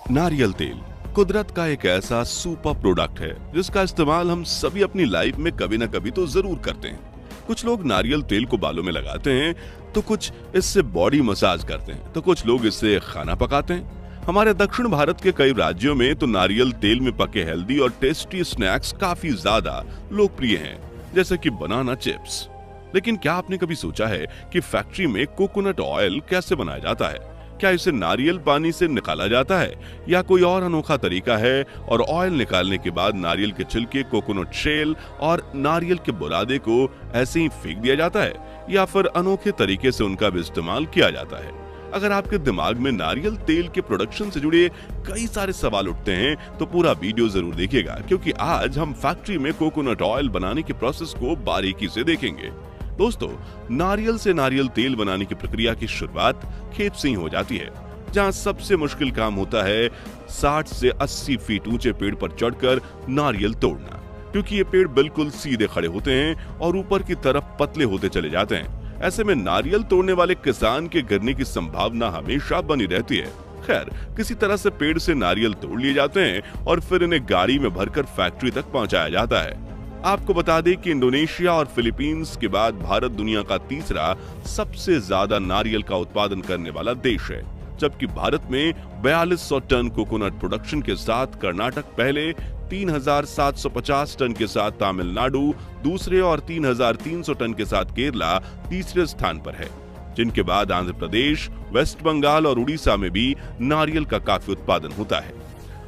नारियल तेल कुदरत का एक ऐसा सुपर प्रोडक्ट है जिसका इस्तेमाल हम सभी अपनी लाइफ में कभी ना कभी तो जरूर करते हैं। कुछ लोग नारियल तेल को बालों में लगाते हैं, तो कुछ इससे बॉडी मसाज करते हैं, तो कुछ लोग इससे खाना पकाते हैं। हमारे दक्षिण भारत के कई राज्यों में तो नारियल तेल में पके हेल्दी और टेस्टी स्नैक्स काफी ज्यादा लोकप्रिय हैं, जैसे कि बनाना चिप्स। लेकिन क्या आपने कभी सोचा है कि फैक्ट्री में कोकोनट ऑयल कैसे बनाया जाता है? क्या इसे नारियल पानी से निकाला जाता है या कोई और अनोखा तरीका है? और ऑयल निकालने के बाद नारियल के छिलके, कोकोनट शेल और नारियल के बुरादे को ऐसे ही फेंक दिया जाता है या फिर अनोखे तरीके से उनका भी इस्तेमाल किया जाता है? अगर आपके दिमाग में नारियल तेल के प्रोडक्शन से जुड़े कई सारे सवाल उठते हैं तो पूरा वीडियो जरूर देखिएगा, क्योंकि आज हम फैक्ट्री में कोकोनट ऑयल बनाने के प्रोसेस को बारीकी से देखेंगे। दोस्तों, नारियल से नारियल तेल बनाने की प्रक्रिया की शुरुआत खेत से ही हो जाती है, जहां सबसे मुश्किल काम होता है 60 से 80 फीट ऊंचे पेड़ पर चढ़कर नारियल तोड़ना, क्योंकि ये पेड़ बिल्कुल सीधे खड़े होते हैं और ऊपर की तरफ पतले होते चले जाते हैं। ऐसे में नारियल तोड़ने वाले किसान के गिरने की संभावना हमेशा बनी रहती है। खैर, किसी तरह से पेड़ से नारियल तोड़ लिए जाते हैं और फिर इन्हें गाड़ी में भरकर फैक्ट्री तक पहुंचाया जाता है। आपको बता दें कि इंडोनेशिया और फिलीपींस के बाद भारत दुनिया का तीसरा सबसे ज्यादा नारियल का उत्पादन करने वाला देश है, जबकि भारत में 4200 टन कोकोनट प्रोडक्शन के साथ कर्नाटक पहले, 3750 टन के साथ तमिलनाडु दूसरे और 3300 टन के साथ केरला तीसरे स्थान पर है, जिनके बाद आंध्र प्रदेश, वेस्ट बंगाल और उड़ीसा में भी नारियल का काफी उत्पादन होता है।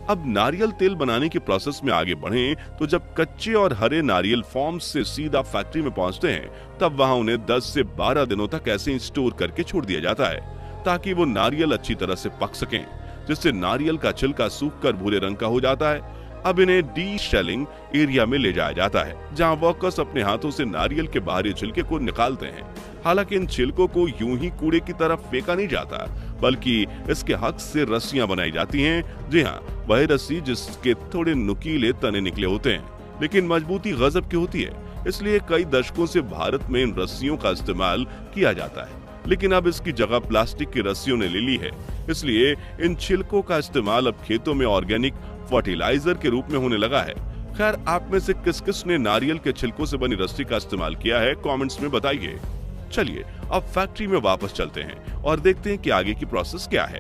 अब नारियल तेल बनाने के प्रोसेस में आगे बढ़ें तो जब कच्चे और हरे नारियल फार्म से सीधा फैक्ट्री में पहुंचते हैं, तब वहां उन्हें 10 से 12 दिनों तक ऐसे ही स्टोर करके छोड़ दिया जाता है, ताकि वो नारियल अच्छी तरह से पक सकें, जिससे नारियल का छिलका सूखकर भूरे रंग का हो जाता है। अब इन्हें डी शेलिंग एरिया में ले जाया जाता है, जहां वर्कर्स अपने हाथों से नारियल के बाहरी छिलके को निकालते हैं। हालांकि इन छिलकों को यूं ही कूड़े की तरफ फेंका नहीं जाता, बल्कि इसके हक से रस्सियां बनाई जाती हैं। जी हाँ, वही रस्सी जिसके थोड़े नुकीले तने निकले होते हैं, लेकिन मजबूती गजब की होती है। इसलिए कई दशकों से भारत में इन रस्सियों का इस्तेमाल किया जाता है, लेकिन अब इसकी जगह प्लास्टिक की रस्सियों ने ले ली है। इसलिए इन छिलकों का इस्तेमाल अब खेतों में ऑर्गेनिक फर्टिलाइजर के रूप में होने लगा है। खैर, आप में से किस किस ने नारियल के छिलकों से बनी रस्सी का इस्तेमाल किया है, कमेंट्स में बताइए। चलिए अब फैक्ट्री में वापस चलते हैं और देखते हैं कि आगे की प्रोसेस क्या है।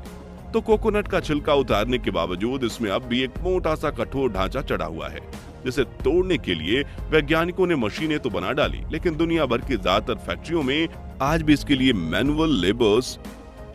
तो कोकोनट का छिलका उतारने के बावजूद इसमें अब भी एक मोटा सा कठोर ढांचा चढ़ा हुआ है, जिसे तोड़ने के लिए वैज्ञानिकों ने मशीनें तो बना डाली, लेकिन दुनिया भर की ज्यादातर फैक्ट्रियों में आज भी इसके लिए मैनुअल लेबर्स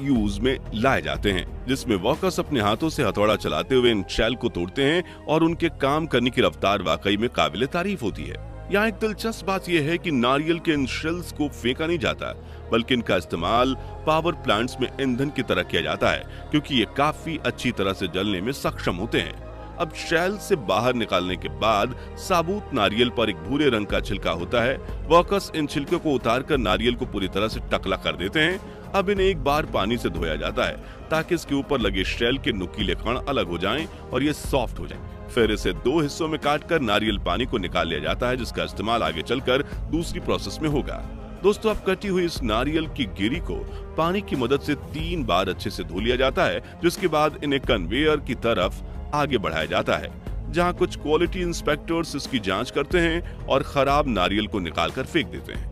यूज में लाए जाते हैं, जिसमें वर्कर्स अपने हाथों से हथौड़ा चलाते हुए इन शेल को तोड़ते हैं और उनके काम करने की रफ्तार वाकई में काबिले तारीफ होती है। यहाँ एक दिलचस्प बात यह है कि नारियल के इन शेल्स को फेंका नहीं जाता, बल्कि इनका इस्तेमाल पावर प्लांट्स में ईंधन की तरह किया जाता है, क्योंकि ये काफी अच्छी तरह से जलने में सक्षम होते हैं। अब शेल से बाहर निकालने के बाद साबुत नारियल पर एक भूरे रंग का छिलका होता है। वर्कर्स इन छिलके को उतारकर नारियल को पूरी तरह से टकला कर देते हैं। अब इन्हें एक बार पानी से धोया जाता है, ताकि इसके ऊपर लगे शेल के नुकीले कण अलग हो जाएं और ये सॉफ्ट हो जाएं। फिर इसे 2 हिस्सों में काटकर नारियल पानी को निकाल लिया जाता है, जिसका इस्तेमाल आगे चलकर दूसरी प्रोसेस में होगा। दोस्तों, अब कटी हुई इस नारियल की गिरी को पानी की मदद से 3 बार अच्छे से धो लिया जाता है, जिसके बाद इन्हें कन्वेयर की तरफ आगे बढ़ाया जाता है, जहां कुछ क्वालिटी इंस्पेक्टर्स इसकी जांच करते हैं और खराब नारियल को निकालकर फेंक देते हैं।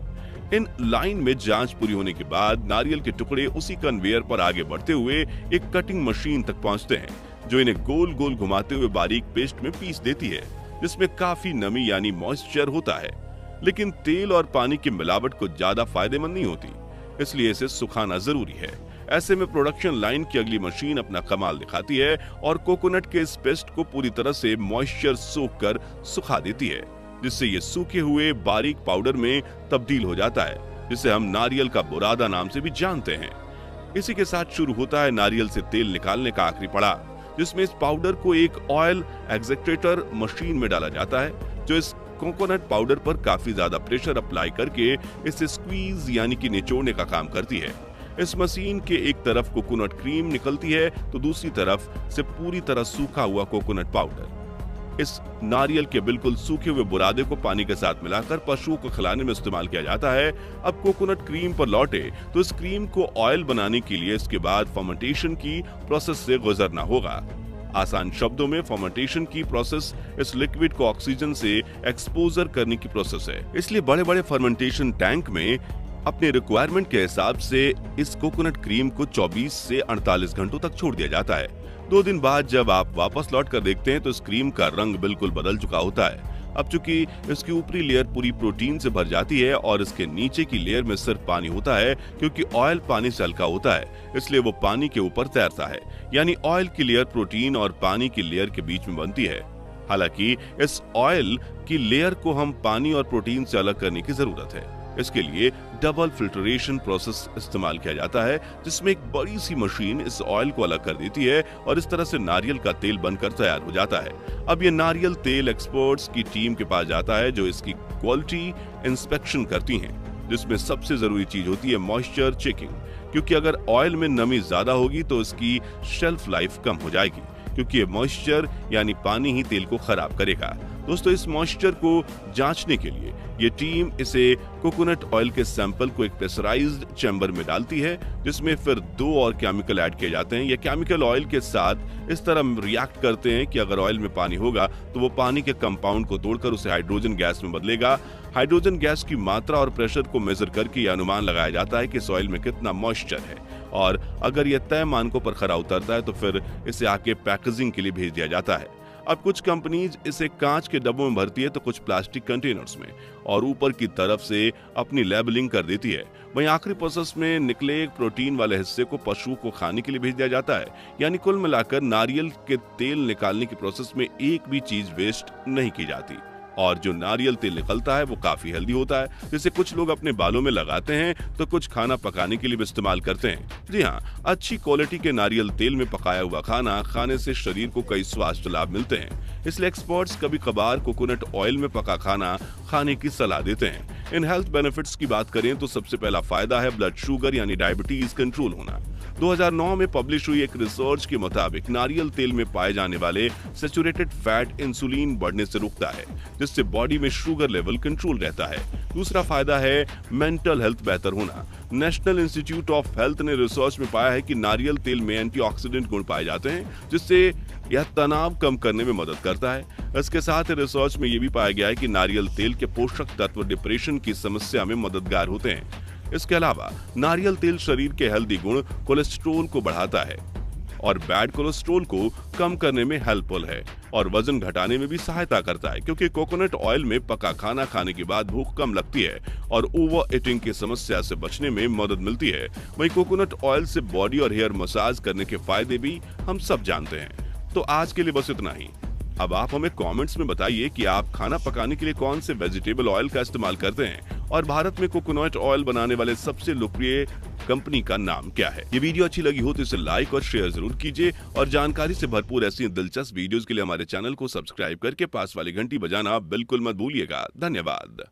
इन लाइन में जांच पूरी होने के बाद नारियल के टुकड़े उसी कन्वेयर पर आगे बढ़ते हुए एक कटिंग मशीन तक पहुंचते हैं, जो इन्हें गोल गोल घुमाते हुए बारीक पेस्ट में पीस देती है, जिसमें काफी नमी यानी मॉइस्चर होता है। लेकिन तेल और पानी की मिलावट को ज्यादा फायदेमंद नहीं होती, इसलिए इसे सुखाना जरूरी है। ऐसे में प्रोडक्शन लाइन की अगली मशीन अपना कमाल दिखाती है और कोकोनट के इस पेस्ट को पूरी तरह से मॉइस्चर सोख कर सुखा देती है, जिससे ये सूखे हुए बारीक पाउडर में तब्दील हो जाता है, जिसे हम नारियल का बुरादा नाम से भी जानते हैं। इसी के साथ शुरू होता है नारियल से तेल निकालने का आखिरी पड़ाव, जिसमें इस पाउडर को एक ऑयल एक्सट्रैक्टर मशीन में डाला जाता है, जो इस कोकोनट पाउडर पर काफी ज्यादा प्रेशर अप्लाई करके इसे स्क्वीज यानी कि निचोड़ने का काम करती है। इस मशीन के एक तरफ कोकोनट क्रीम निकलती है, तो दूसरी तरफ से पूरी तरह सूखा हुआ कोकोनट पाउडर। इस नारियल के बिल्कुल सूखे हुए बुरादे को पानी के साथ मिलाकर पशुओं को खिलाने में इस्तेमाल किया जाता है। अब कोकोनट क्रीम पर लौटे तो इस क्रीम को ऑयल बनाने के लिए इसके बाद फर्मेंटेशन की प्रोसेस से गुजरना होगा। आसान शब्दों में फर्मेंटेशन की प्रोसेस इस लिक्विड को ऑक्सीजन से एक्सपोजर करने की प्रोसेस है। इसलिए बड़े बड़े फर्मेंटेशन टैंक में अपने रिक्वायरमेंट के हिसाब से इस कोकोनट क्रीम को 24 से 48 घंटों तक छोड़ दिया जाता है। 2 दिन बाद जब आप वापस लौट कर देखते हैं तो इस क्रीम का रंग बिल्कुल बदल चुका होता है। अब चूंकि इसकी ऊपरी लेयर पूरी प्रोटीन से भर जाती है और इसके नीचे की लेयर में सिर्फ पानी होता है, क्योंकि ऑयल पानी से हल्का होता है इसलिए वो पानी के ऊपर तैरता है। यानी ऑयल की लेयर प्रोटीन और पानी की लेयर के बीच में बनती है। हालांकि इस ऑयल की लेयर को हम पानी और प्रोटीन से अलग करने की जरूरत है। इसके लिए डबल फिल्टरेशन प्रोसेस इस्तेमाल किया जाता है, जिसमें एक बड़ी सी मशीन इस ऑयल को अलग कर देती है और इस तरह से नारियल का तेल बनकर तैयार हो जाता है। अब ये नारियल तेल एक्सपर्ट्स की टीम के पास जाता है जो इसकी क्वालिटी इंस्पेक्शन करती हैं, जिसमें सबसे जरूरी चीज होती है मॉइस्चर चेकिंग, क्योंकि अगर ऑयल में नमी ज्यादा होगी तो इसकी शेल्फ लाइफ कम हो जाएगी, क्योंकि ये मॉइस्चर यानी पानी ही तेल को खराब करेगा। दोस्तों, इस मॉइस्चर को जांचने के लिए ये टीम इसे कोकोनट ऑयल के सैंपल को एक प्रेशराइज्ड चैम्बर में डालती है, जिसमें फिर 2 और केमिकल ऐड किए जाते हैं। ये केमिकल ऑयल के साथ इस तरह रिएक्ट करते हैं कि अगर ऑयल में पानी होगा तो वो पानी के कंपाउंड को तोड़कर उसे हाइड्रोजन गैस में बदलेगा। हाइड्रोजन गैस की मात्रा और प्रेशर को मेजर करके यह अनुमान लगाया जाता है कि इस ऑयल में कितना मॉइस्चर है, और अगर यह तय मानकों पर खरा उतरता है तो फिर इसे आके पैकेजिंग के लिए भेज दिया जाता है। अब कुछ कंपनीज इसे कांच के डब्बों में भरती है तो कुछ प्लास्टिक कंटेनर्स में, और ऊपर की तरफ से अपनी लेबलिंग कर देती है। वहीं आखिरी प्रोसेस में निकले प्रोटीन वाले हिस्से को पशु को खाने के लिए भेज दिया जाता है। यानी कुल मिलाकर नारियल के तेल निकालने की प्रोसेस में एक भी चीज वेस्ट नहीं की जाती, और जो नारियल तेल निकलता है वो काफी हेल्दी होता है, जिसे कुछ लोग अपने बालों में लगाते हैं तो कुछ खाना पकाने के लिए भी इस्तेमाल करते हैं। जी हाँ, अच्छी क्वालिटी के नारियल तेल में पकाया हुआ खाना खाने से शरीर को कई स्वास्थ्य लाभ मिलते हैं। इसलिए एक्सपर्ट्स कभी कभार कोकोनट ऑयल में पका खाना खाने की सलाह देते हैं। इन हेल्थ बेनिफिट्स की बात करें तो सबसे पहला फायदा है ब्लड शुगर यानी डायबिटीज कंट्रोल होना। 2009 में पब्लिश हुई एक रिसर्च के मुताबिक नारियल तेल में पाए जाने वाले सैचुरेटेड फैट इंसुलिन बढ़ने से रुकता है, जिससे बॉडी में शुगर लेवल कंट्रोल रहता है। दूसरा फायदा है मेंटल हेल्थ बेहतर होना। नेशनल इंस्टीट्यूट ऑफ हेल्थ ने रिसर्च में पाया है कि नारियल तेल में एंटीऑक्सीडेंट गुण पाए जाते हैं, जिससे यह तनाव कम करने में मदद करता है। इसके साथ ही रिसर्च में यह भी पाया गया है कि नारियल तेल के पोषक तत्व डिप्रेशन की समस्या में मददगार होते हैं। इसके अलावा नारियल तेल शरीर के हेल्दी गुण कोलेस्ट्रॉल को बढ़ाता है और बैड कोलेस्ट्रॉल को कम करने में हेल्पफुल है, और वजन घटाने में भी सहायता करता है, क्योंकि कोकोनट ऑयल में पका खाना खाने के बाद भूख कम लगती है और ओवर ईटिंग की समस्या से बचने में मदद मिलती है। वहीं कोकोनट ऑयल से बॉडी और हेयर मसाज करने के फायदे भी हम सब जानते हैं। तो आज के लिए बस इतना ही। अब आप हमें कमेंट्स में बताइए कि आप खाना पकाने के लिए कौन से वेजिटेबल ऑयल का इस्तेमाल करते हैं, और भारत में कोकोनट ऑयल बनाने वाले सबसे लोकप्रिय कंपनी का नाम क्या है। ये वीडियो अच्छी लगी हो तो इसे लाइक और शेयर जरूर कीजिए, और जानकारी से भरपूर ऐसी दिलचस्प वीडियोस के लिए हमारे चैनल को सब्सक्राइब करके पास वाली घंटी बजाना बिल्कुल मत भूलिएगा। धन्यवाद।